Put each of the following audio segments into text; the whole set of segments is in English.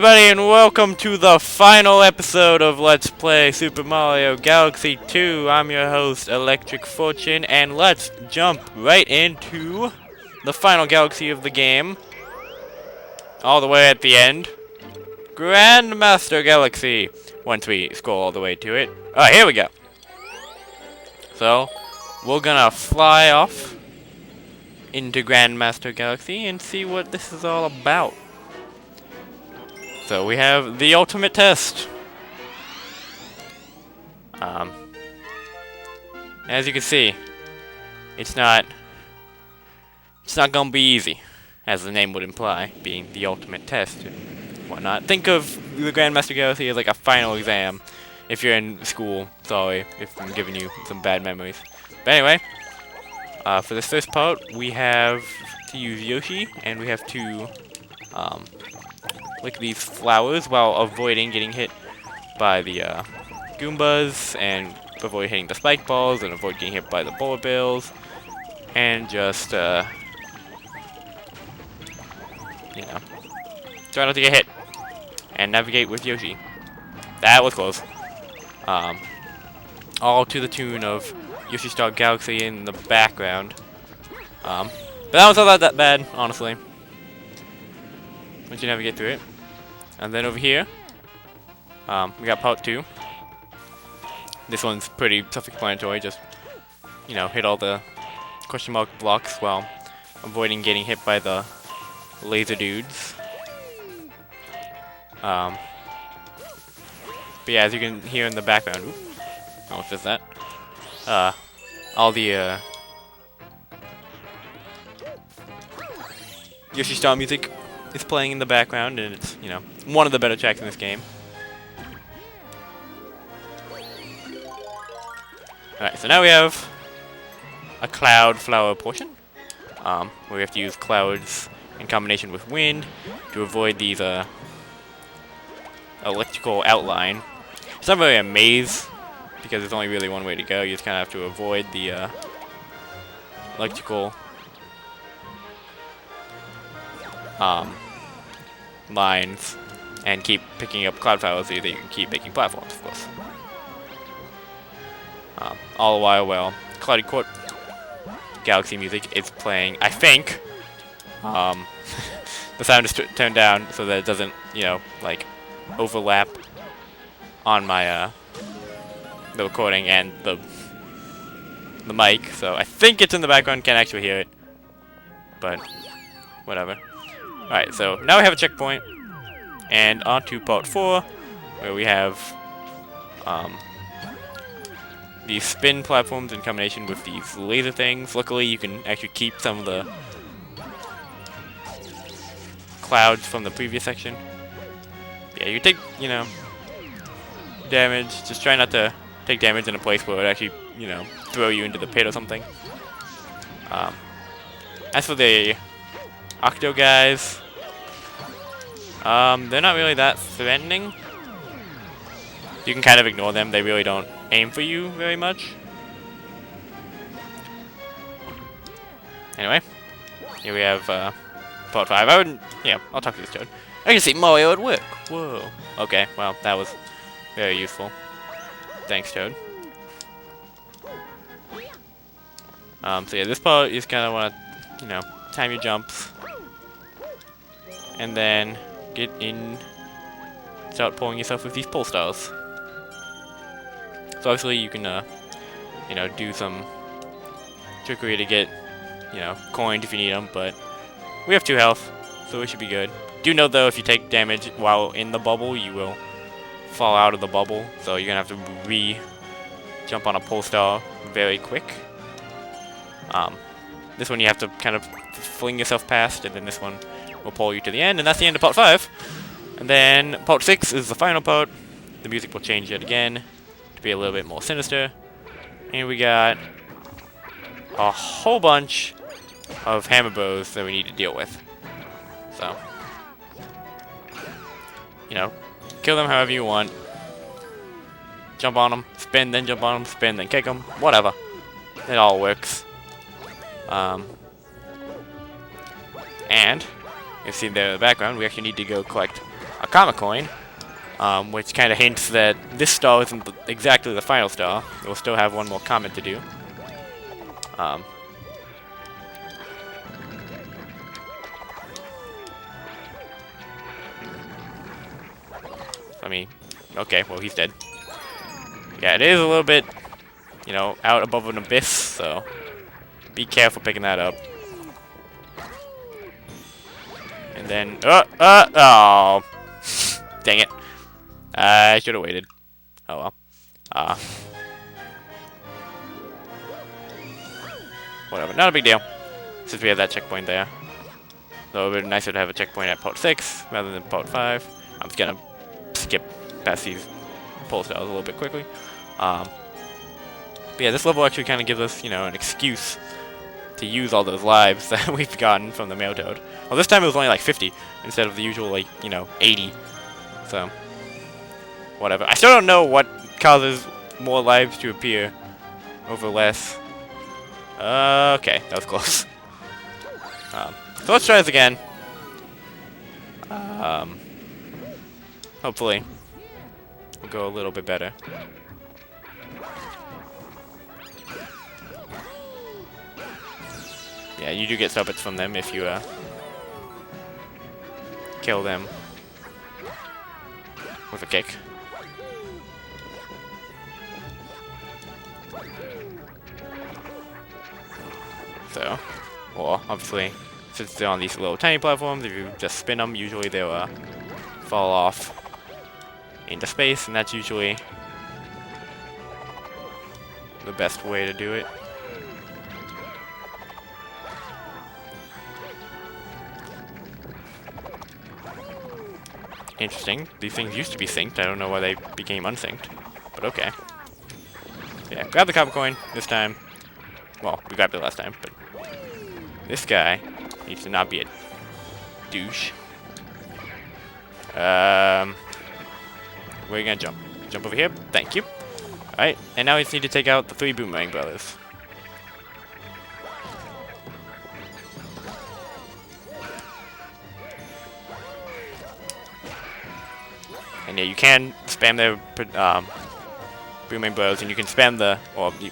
everybody, and welcome to the final episode of Let's Play Super Mario Galaxy 2. I'm your host, ElectricFortune, and let's jump right into the final galaxy of the game. All the way at the end. Grandmaster Galaxy. Once we scroll all the way to it. Oh, here we go. So, we're gonna fly off into Grandmaster Galaxy and see what this is all about. So we have the ultimate test. As you can see, it's not gonna be easy, as the name would imply, being the ultimate test and whatnot. Think of the Grandmaster Galaxy as like a final exam if you're in school. Sorry if I'm giving you some bad memories. But anyway, for this first part, we have to use Yoshi, and we have to lick these flowers while avoiding getting hit by the Goombas, and avoid hitting the spike balls, and avoid getting hit by the bullet bills, and just, you know, try not to get hit, and navigate with Yoshi. That was close. All to the tune of Yoshi Star Galaxy in the background. But that was not that bad, honestly, once you navigate through it. And then over here, we got part 2. This one's pretty self-explanatory. Just, you know, hit all the question mark blocks while avoiding getting hit by the laser dudes. But yeah, as you can hear in the background, oops, I almost did that. All the Yoshi Star music is playing in the background, and it's, you know, one of the better tracks in this game. Alright, so now we have a cloud flower portion, where we have to use clouds in combination with wind to avoid these electrical outline. It's not really a maze, because there's only really one way to go. You just kind of have to avoid the electrical lines and keep picking up cloud flowers so that you can keep making platforms, of course. All the while, Cloudy Court Galaxy music is playing. I think the sound is turned down so that it doesn't, you know, like overlap on my the recording and the mic. So I think it's in the background. Can't actually hear it, but whatever. Alright, so now we have a checkpoint, and on to part 4, where we have these spin platforms in combination with these laser things. Luckily, you can actually keep some of the clouds from the previous section. Yeah, you take, you know, damage. Just try not to take damage in a place where it actually, you know, throw you into the pit or something. As for the Octo guys, they're not really that threatening. You can kind of ignore them. They really don't aim for you very much. Anyway, here we have part 5. I'll talk to this Toad. I can see Mario at work. Whoa. Okay, well, that was very useful. Thanks, Toad. So yeah, this part you just kind of want to, you know, time your jumps, and then get in, start pulling yourself with these pull stars. So obviously you can, you know, do some trickery to get, you know, coins if you need them, but we have 2 health, so we should be good. Do know though, if you take damage while in the bubble, you will fall out of the bubble, so you're gonna have to jump on a pull star very quick. This one you have to kind of fling yourself past, and then this one will pull you to the end, and that's the end of part 5. And then part 6 is the final part. The music will change yet again to be a little bit more sinister. And we got a whole bunch of hammer bros that we need to deal with. So, you know, kill them however you want. Jump on them, spin, then jump on them, spin, then kick them, whatever. It all works. And you see there in the background, we actually need to go collect a Comet Coin, which kind of hints that this star isn't exactly the final star. We'll still have one more comet to do. Okay, well, he's dead. Yeah, it is a little bit, you know, out above an abyss, so be careful picking that up. And then, oh, dang it. I should have waited. Oh well. Whatever, not a big deal. Since we have that checkpoint there. So it would be nicer to have a checkpoint at port 6 rather than port 5. I'm just gonna skip past these pole stars a little bit quickly. But yeah, this level actually kind of gives us, you know, an excuse to use all those lives that we've gotten from the male toad. Well, this time it was only like 50 instead of the usual, like, you know, 80. So, whatever. I still don't know what causes more lives to appear over less. Okay, that was close. So let's try this again. Hopefully, we'll go a little bit better. Yeah, you do get star bits from them if you kill them with a kick. So, well, obviously, since they're on these little tiny platforms, if you just spin them, usually they'll fall off into space, and that's usually the best way to do it. Interesting. These things used to be synced. I don't know why they became unsynced, but okay. Yeah, grab the copper coin this time. Well, we grabbed it last time, but this guy needs to not be a douche. Where are you gonna jump? Jump over here? Thank you. Alright, and now we just need to take out the 3 Boomerang Brothers. And yeah, you can spam their Boomerang Bros, and you can spam the, or you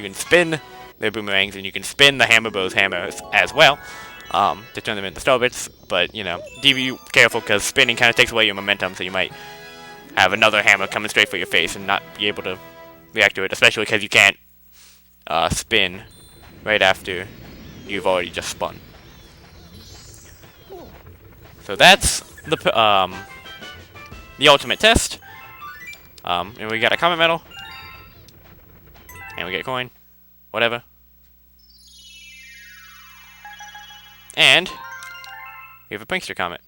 can spin their boomerangs, and you can spin the Hammer Bros hammers as well, to turn them into star bits. But, you know, be careful, because spinning kind of takes away your momentum, so you might have another hammer coming straight for your face and not be able to react to it, especially because you can't spin right after you've already just spun. So that's the ultimate test. And we got a comet medal. And we get a coin. Whatever. And we have a prankster comet.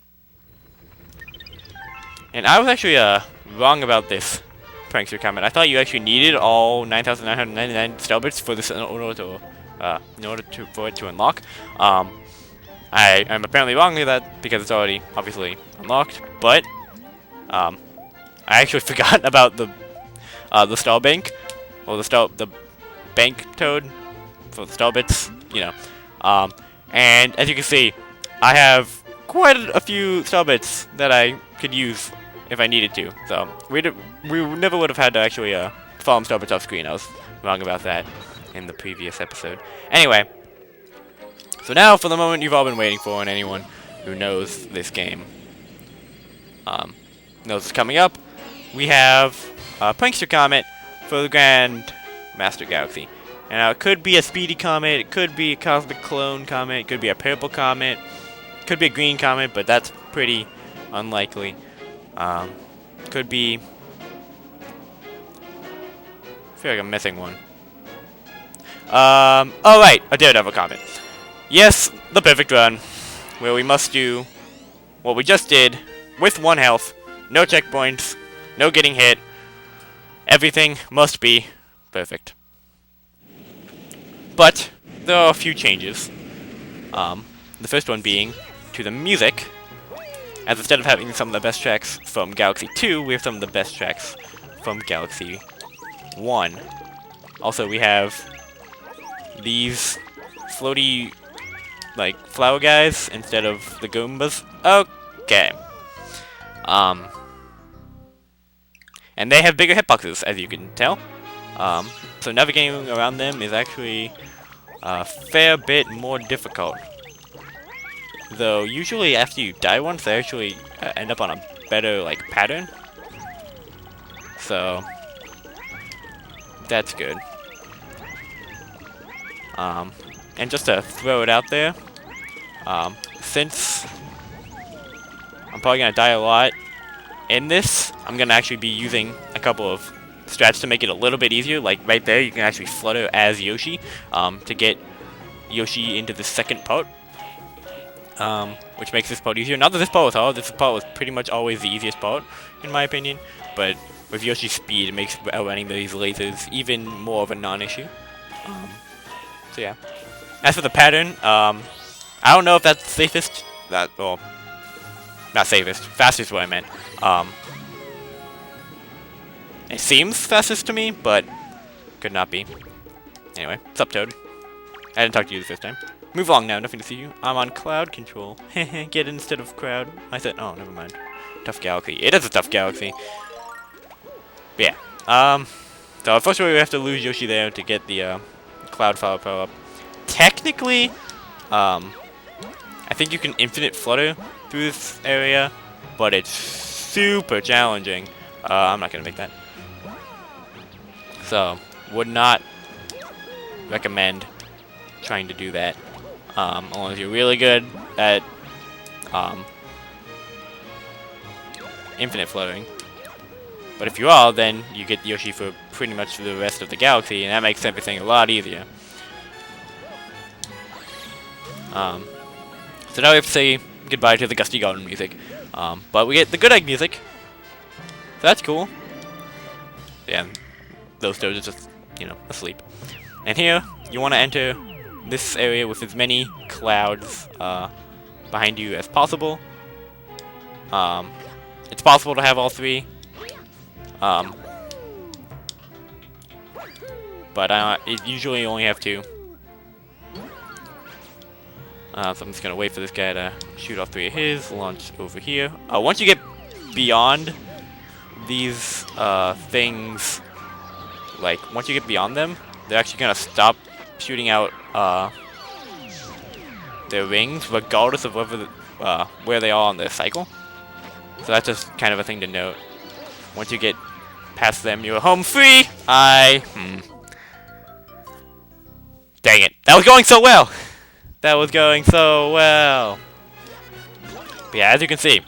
And I was actually wrong about this prankster comet. I thought you actually needed all 9,999 star bits for this for it to unlock. I am apparently wrong with that because it's already obviously unlocked, but I actually forgot about the star bank, or the bank toad for the star bits, you know. And as you can see, I have quite a few star bits that I could use if I needed to. So we never would have had to actually farm star bits off screen. I was wrong about that in the previous episode. Anyway, so now for the moment you've all been waiting for, and anyone who knows this game knows it's coming up. We have a prankster comet for the Grandmaster Galaxy. And now it could be a speedy comet, it could be a cosmic clone comet, it could be a purple comet, it could be a green comet, but that's pretty unlikely. Could be... I feel like I'm missing one. Oh right, a Daredevil comet. Yes, the perfect run, where we must do what we just did with 1 health, no checkpoints, no getting hit. Everything must be perfect. But there are a few changes. The first one being to the music, as instead of having some of the best tracks from Galaxy 2, we have some of the best tracks from Galaxy 1. Also, we have these floaty, like, flower guys instead of the Goombas. Okay. And they have bigger hitboxes, as you can tell. So navigating around them is actually a fair bit more difficult. Though usually after you die once, they actually end up on a better like pattern. So that's good. And just to throw it out there, since I'm probably gonna die a lot in this, I'm gonna actually be using a couple of strats to make it a little bit easier. Like right there, you can actually flutter as Yoshi to get Yoshi into the second part, which makes this part easier. Not that this part was hard. This part was pretty much always the easiest part, in my opinion. But with Yoshi's speed, it makes outrunning these lasers even more of a non-issue. So yeah. As for the pattern, I don't know if that's safest. Well, not safest. Fastest is what I meant. It seems fastest to me, but could not be. Anyway, what's up, Toad? I didn't talk to you the first time. Move along now, nothing to see you. I'm on cloud control. Get instead of crowd. I said, oh, never mind. Tough galaxy. It is a tough galaxy. But yeah. So unfortunately we have to lose Yoshi there to get the cloud flower power up. Technically, I think you can infinite flutter through this area, but it's super challenging. I'm not gonna make that. So, would not recommend trying to do that. Unless you're really good at infinite fluttering. But if you are, then you get Yoshi for pretty much the rest of the galaxy, and that makes everything a lot easier. So now we have to say goodbye to the Gusty Garden music. But we get the Good Egg music. So that's cool. Yeah, those toads are just, you know, asleep. And here, you want to enter this area with as many clouds behind you as possible. It's possible to have all three. But it usually only have two. So I'm just gonna wait for this guy to shoot off three of his, launch over here. Once you get beyond these things, like once you get beyond them, they're actually gonna stop shooting out their rings, regardless of whether where they are on their cycle. So that's just kind of a thing to note. Once you get past them, you're home free. Dang it! That was going so well. That was going so well. But yeah, as you can see,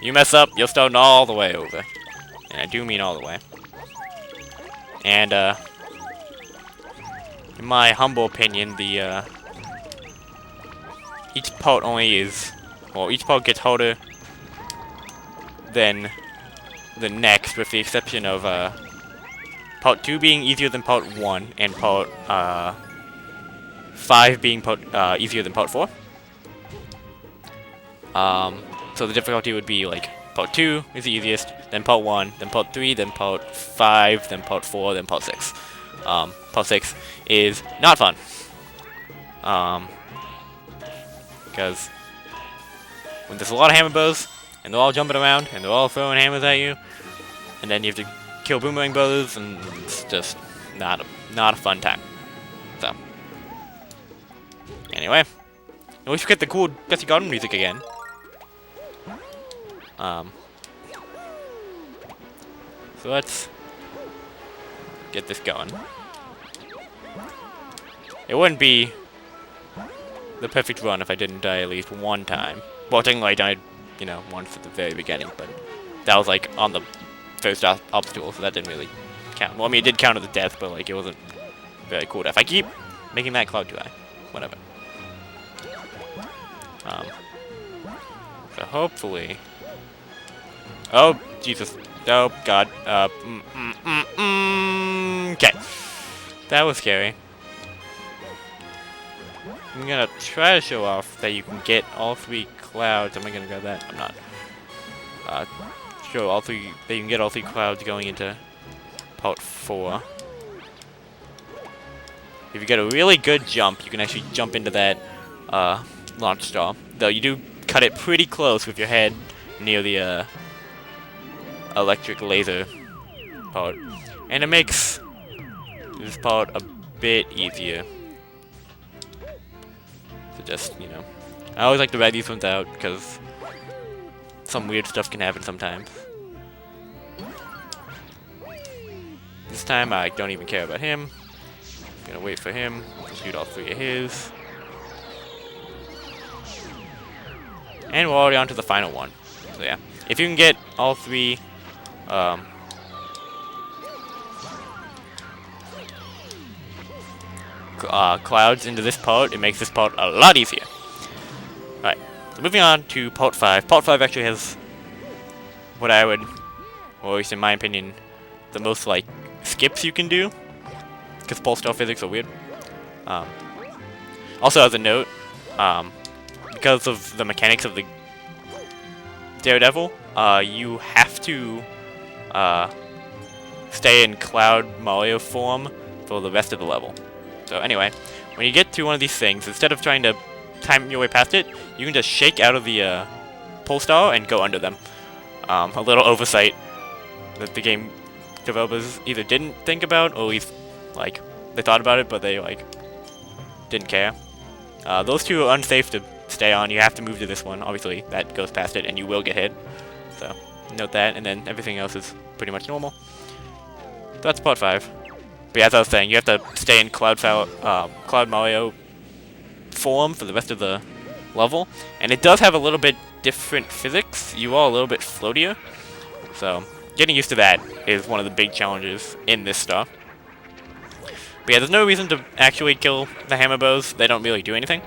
you mess up, you're starting all the way over. And I do mean all the way. And, in my humble opinion, the, each part only is, well, each part gets harder than the next, with the exception of, part 2 being easier than part 1, and part, 5 being easier than part 4. So the difficulty would be like part 2 is the easiest, then part 1, then part 3, then part 5, then part 4, then part 6. Part 6 is not fun. Because when there's a lot of hammer bows, and they're all jumping around, and they're all throwing hammers at you, and then you have to kill boomerang bows, and it's just not a fun time. So. Anyway, I wish we get the cool Gusty Garden music again. So let's get this going. It wouldn't be the perfect run if I didn't die at least one time. Well, technically I died, you know, once at the very beginning, but that was like on the first obstacle, so that didn't really count. Well, I mean, it did count as a death, but like it wasn't very cool death. I keep making that cloud too high. Whatever. So hopefully... Oh, Jesus. Oh, God. Okay. That was scary. I'm gonna try to show off that you can get all three clouds. Am I gonna grab that? I'm not. Show all three, that you can get all three clouds going into part 4. If you get a really good jump, you can actually jump into that launch star. Though you do cut it pretty close with your head near the electric laser part, and it makes this part a bit easier. So just, you know, I always like to ride these ones out because some weird stuff can happen sometimes. This time I don't even care about him. I'm gonna wait for him to shoot all 3 of his. And we're already on to the final one. So yeah, if you can get all 3 clouds into this part, it makes this part a lot easier. Alright, so moving on to part 5. Part 5 actually has what I would, or at least in my opinion, the most like skips you can do, because pole star physics are weird. Also as a note, because of the mechanics of the Daredevil, you have to stay in Cloud Mario form for the rest of the level. So anyway, when you get to one of these things, instead of trying to time your way past it, you can just shake out of the pole star and go under them. A little oversight that the game developers either didn't think about, or at least like they thought about it, but they like didn't care. Those 2 are unsafe to stay on. You have to move to this one. Obviously, that goes past it, and you will get hit. So note that, and then everything else is pretty much normal. So that's part 5. But yeah, as I was saying, you have to stay in Cloud Mario form for the rest of the level, and it does have a little bit different physics. You are a little bit floatier, so getting used to that is one of the big challenges in this stuff. But yeah, there's no reason to actually kill the hammer bows. They don't really do anything.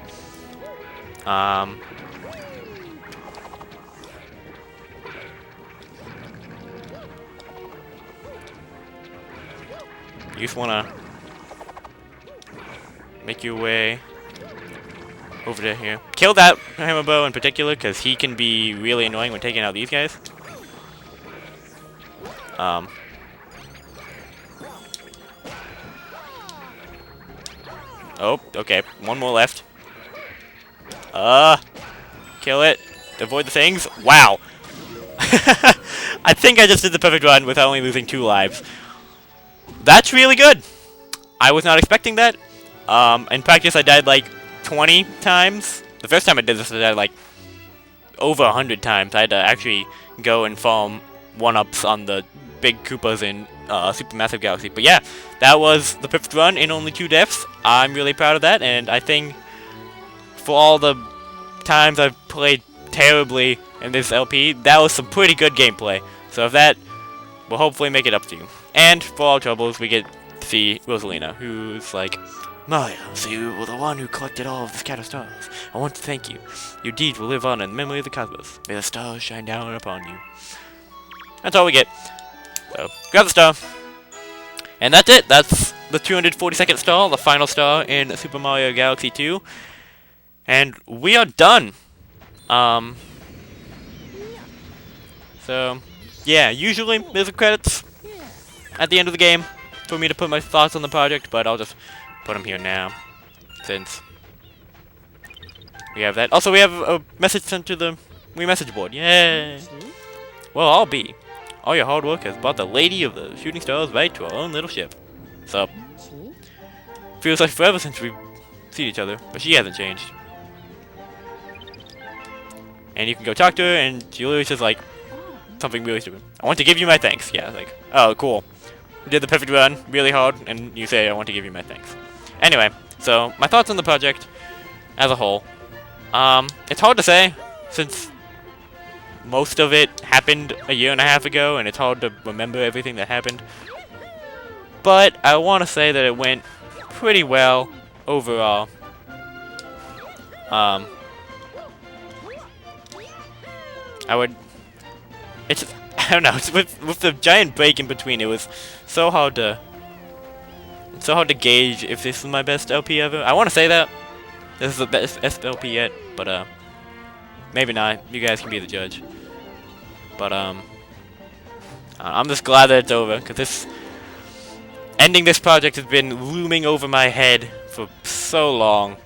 You just want to make your way over to here. Kill that hammer bow in particular, because he can be really annoying when taking out these guys. Oh, okay. One more left. Kill it. Avoid the things. Wow. I think I just did the perfect run without only losing 2 lives. That's really good. I was not expecting that. In practice, I died like 20 times. The first time I did this, I died like over 100 times. I had to actually go and farm 1-ups on the big Koopas in Supermassive Galaxy. But yeah, that was the perfect run in only 2 deaths. I'm really proud of that, and I think for all the times I've played terribly in this LP, that was some pretty good gameplay. So if that will hopefully make it up to you. And for all troubles, we get to see Rosalina, who's like, Mario, so you were the one who collected all of the scattered stars. I want to thank you. Your deeds will live on in the memory of the cosmos. May the stars shine down upon you. That's all we get. So, grab the star. And that's it. That's the 242nd star, the final star in Super Mario Galaxy 2. And we are done. So, yeah, usually there's a credits at the end of the game for me to put my thoughts on the project, but I'll just put them here now, since we have that. Also, we have a message sent to the message board. Yay! Well, I'll be. All your hard work has brought the Lady of the Shooting Stars right to our own little ship. So, feels like forever since we've seen each other, but she hasn't changed. And you can go talk to her, and she literally says like something really stupid. I want to give you my thanks. Yeah, like, oh, cool. You did the perfect run really hard, and you say I want to give you my thanks. Anyway, so my thoughts on the project as a whole. It's hard to say since most of it happened a year and a half ago, and it's hard to remember everything that happened. But I want to say that it went pretty well overall. I don't know. With the giant break in between, it was so hard to gauge if this is my best LP ever. I want to say that this is the best LP yet, but maybe not. You guys can be the judge. But I'm just glad that it's over, because ending this project has been looming over my head for so long,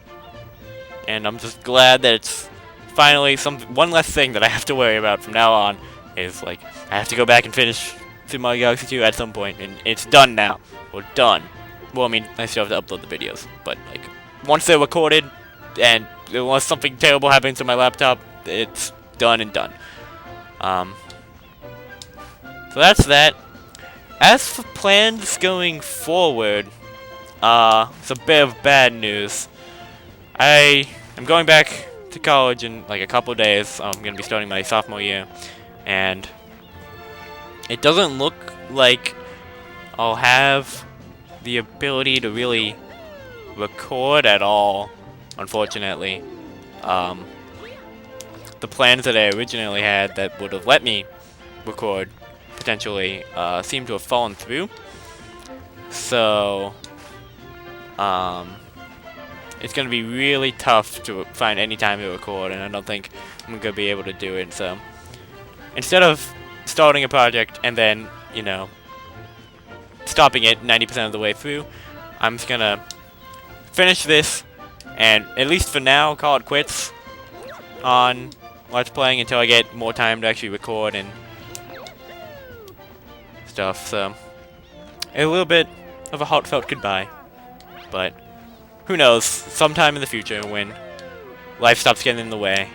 and I'm just glad that it's finally, one less thing that I have to worry about from now on is, like, I have to go back and finish Super Mario Galaxy 2 at some point, and it's done now. We're done. Well, I mean, I still have to upload the videos, but, like, once they're recorded, and unless something terrible happens to my laptop, it's done and done. So that's that. As for plans going forward, it's a bit of bad news. I am going back to college in like a couple days. I'm going to be starting my sophomore year, and it doesn't look like I'll have the ability to really record at all, unfortunately. The plans that I originally had that would have let me record potentially seem to have fallen through. So it's going to be really tough to find any time to record, and I don't think I'm going to be able to do it. So instead of starting a project and then, you know, stopping it 90% of the way through, I'm just going to finish this and, at least for now, call it quits on Let's Playing until I get more time to actually record and stuff. So a little bit of a heartfelt goodbye, but who knows, sometime in the future when life stops getting in the way,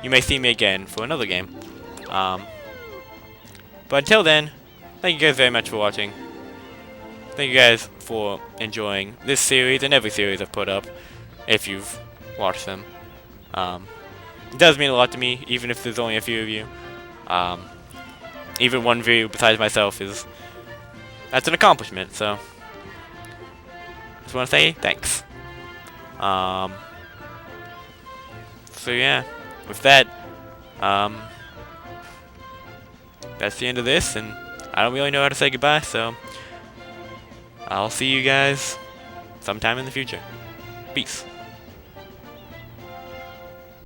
you may see me again for another game. But until then, thank you guys very much for watching. Thank you guys for enjoying this series and every series I've put up, if you've watched them. It does mean a lot to me, even if there's only a few of you. Even one view besides myself that's an accomplishment, so just want to say thanks. So yeah, with that, that's the end of this, and I don't really know how to say goodbye, so I'll see you guys sometime in the future. Peace.